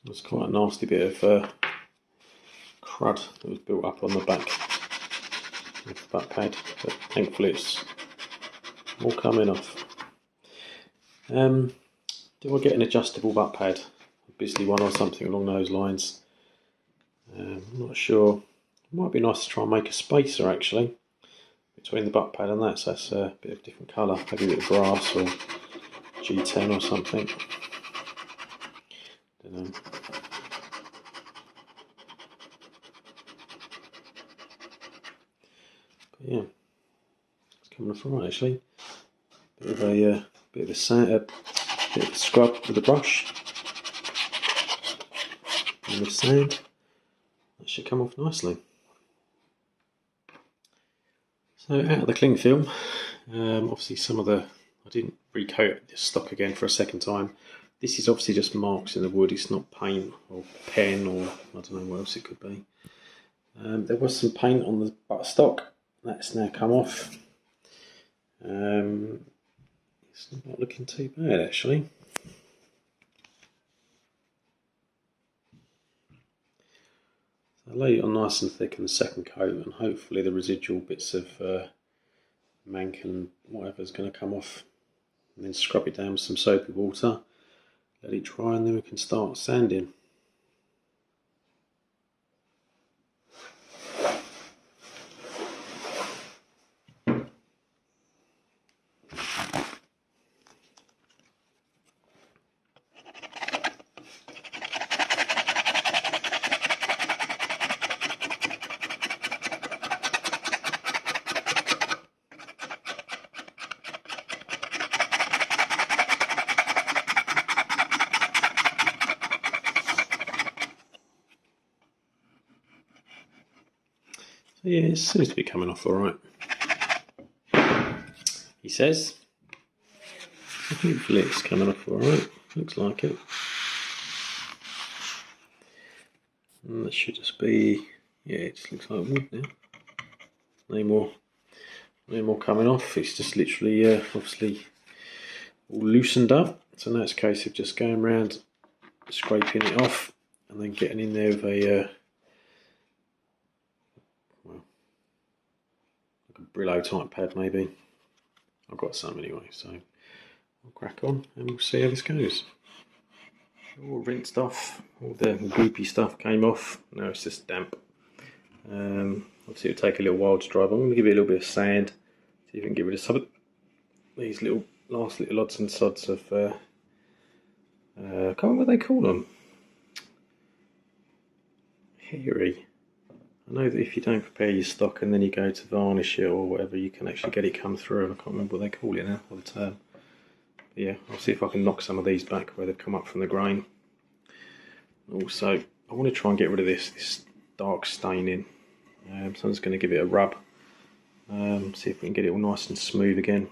There's quite a nasty bit of crud that was built up on the back of the butt pad, but thankfully it's all coming off. Do I get an adjustable butt pad? Obviously one or something along those lines. I'm not sure. It might be nice to try and make a spacer actually between the butt pad and that, so that's a bit of a different colour, maybe a bit of brass or G10 or something. Don't know. But yeah, it's coming off alright actually. Bit of a sand, a bit of a scrub with a brush and with sand. That should come off nicely. So out of the cling film, obviously some of the, I didn't recoat this stock again for a second time. This is obviously just marks in the wood, it's not paint or pen or I don't know what else it could be. There was some paint on the buttstock, that's now come off. It's not looking too bad actually. So I lay it on nice and thick in the second coat, and hopefully the residual bits of mank and whatever is going to come off, and then scrub it down with some soapy water, let it dry, and then we can start sanding. So yeah, it seems to be coming off alright, he says. Hopefully it's coming off alright, looks like it. And that should just be, yeah, it just looks like wood now. No more coming off, it's just literally obviously all loosened up. So now it's a case of just going around, scraping it off, and then getting in there with a well, like a Brillo type pad maybe. I've got some anyway, so I'll crack on and we'll see how this goes. All rinsed off, all the goopy stuff came off, now it's just damp. Obviously it'll take a little while to dry, but I'm going to give it a little bit of sand, see if we can get rid of some of these last little odds and sods of, I can't remember what they call them. Hairy. I know that if you don't prepare your stock and then you go to varnish it or whatever, you can actually get it come through. I can't remember what they call it now, or the term. But yeah, I'll see if I can knock some of these back where they've come up from the grain. Also, I want to try and get rid of this dark staining. So I'm just going to give it a rub. See if we can get it all nice and smooth again.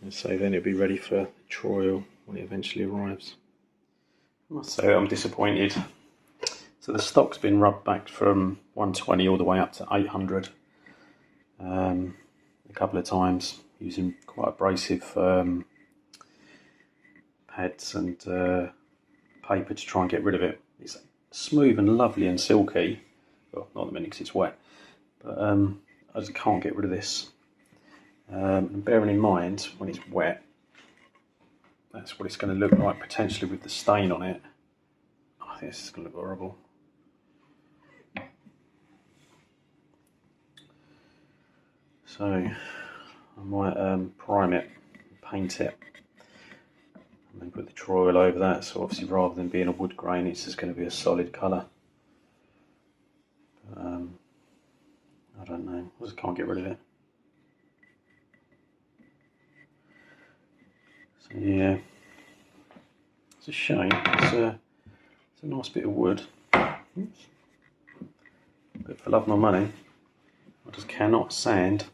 And so then it'll be ready for trial when it eventually arrives. I must say I'm disappointed. So the stock's been rubbed back from 120 all the way up to 800 a couple of times using quite abrasive pads and paper to try and get rid of it. It's smooth and lovely and silky. Well, not at the minute because it's wet, but I just can't get rid of this. And bearing in mind when it's wet, that's what it's going to look like potentially with the stain on it. I think this is going to look horrible. So I might prime it, paint it, and then put the Troil over that. So obviously rather than being a wood grain, it's just going to be a solid colour. I don't know, I just can't get rid of it. So yeah, it's a shame. It's a nice bit of wood. Oops. But for love of my money, I just cannot sand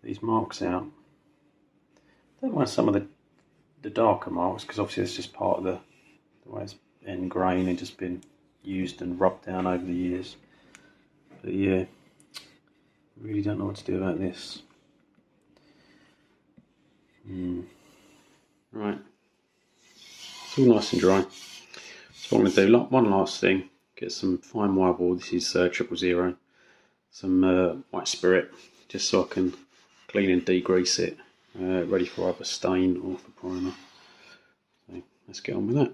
these marks out. I don't mind some of the darker marks because obviously it's just part of the way it's end grain and just been used and rubbed down over the years. But yeah, I really don't know what to do about this. Right, it's all nice and dry. So I'm going to do one last thing, get some fine wire wool. This is 000, some white spirit, just so I can clean and degrease it, ready for either stain or for primer. So let's get on with that.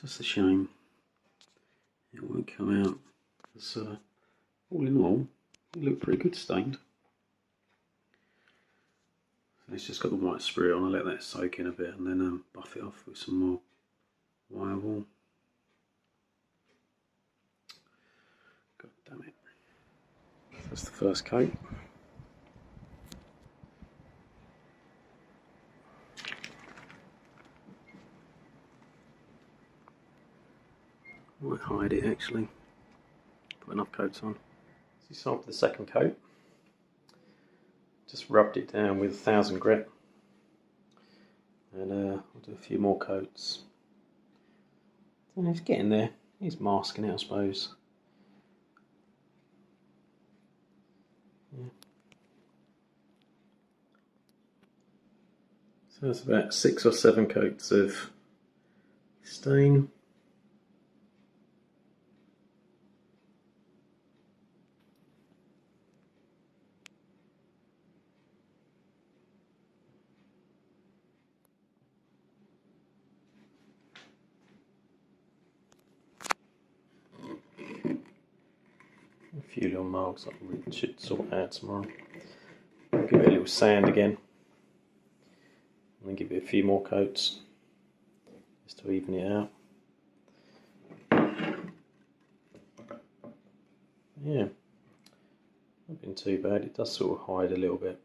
It's just a shame it won't come out, because all in all, it looked pretty good stained. So it's just got the white spirit on. I'll let that soak in a bit and then buff it off with some more wire wool. God damn it. That's the first coat. Might hide it actually. Put enough coats on. So you start with the second coat. Just rubbed it down with 1000 grit. And I'll do a few more coats. And it's getting there. He's masking it, I suppose. Yeah. So that's about 6 or 7 coats of stain. A few little marks I should sort out tomorrow. I'll give it a little sand again. And then give it a few more coats just to even it out. Yeah, not been too bad. It does sort of hide a little bit.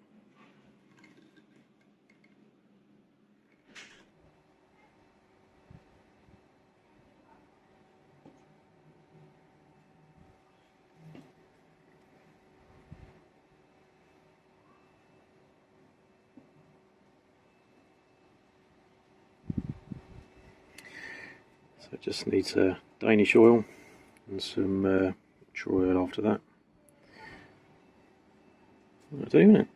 So it just needs Danish oil and some oil after that. That'll do, isn't it?